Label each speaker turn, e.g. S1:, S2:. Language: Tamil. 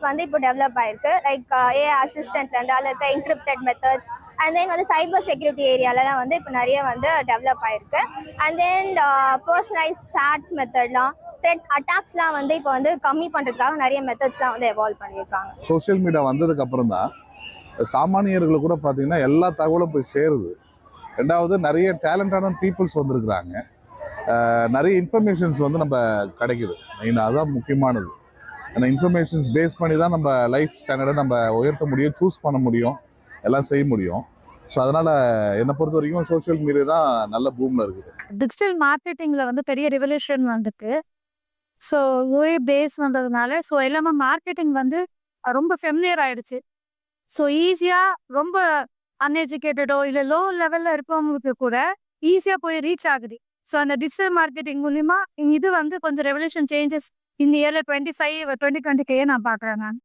S1: வந்து இப்போ டெவலப் ஆயிருக்கு லைக் ஏஐ அசிஸ்டன்ட்லேருந்து அதில் இருக்க என்கிரிப்டட் மெத்தட்ஸ் அண்ட் தென் வந்து சைபர் செக்யூரிட்டி ஏரியாலலாம் வந்து இப்போ நிறைய வந்து டெவலப் ஆயிருக்கு அண்ட் தென் பர்சனலைஸ் சாட்ஸ் மெத்தட்லாம் த்ரெட்ஸ் அட்டாக்ஸ்லாம் வந்து இப்போ வந்து கம்மி பண்ணுறதுக்காக நிறைய மெத்தட்ஸ்லாம் வந்து எவால்வ் பண்ணியிருக்காங்க.
S2: சோஷியல் மீடியா வந்ததுக்கு அப்புறம் தான் சாமானியர்களுக்கு கூட பார்த்தீங்கன்னா எல்லா தகவலும் போய் சேருது. ரெண்டாவது நிறைய டேலண்டான பீப்புள்ஸ் வந்திருக்கிறாங்க. நிறைய இன்ஃபர்மேஷன்ஸ் வந்து நம்ம கிடைக்குது. மெயினாக அதுதான் முக்கியமானது. அந்த இன்ஃபர்மேஷன்ஸ் பேஸ் பண்ணி தான் நம்ம லைஃப் ஸ்டாண்டர்டை நம்ம உயர்த்த முடியும், சூஸ் பண்ண முடியும், எல்லாம் செய்ய முடியும். ஸோ அதனால் என்னை பொறுத்த வரைக்கும் சோஷியல் மீடியா தான் நல்ல பூமில் இருக்குது.
S3: டிஜிட்டல் மார்க்கெட்டிங்கில் வந்து பெரிய ரெவல்யூஷன் வந்துட்டு ஸோ பேஸ் வந்ததுனால ஸோ எல்லாமே மார்க்கெட்டிங் வந்து ரொம்ப ஃபெமிலியர் ஆயிடுச்சு. ஸோ ஈஸியாக ரொம்ப அன்எஜுகேட்டடோ இல்லை லோ லெவலில் இருப்பவங்களுக்கு கூட ஈஸியாக போய் ரீச் ஆகுது. ஸோ அந்த டிஜிட்டல் மார்க்கெட்டிங் மூலிமா இது வந்து கொஞ்சம் ரெவல்யூஷன் சேஞ்சஸ் இந்த இயரில் 2020 நான் பார்க்குறேன் நான்.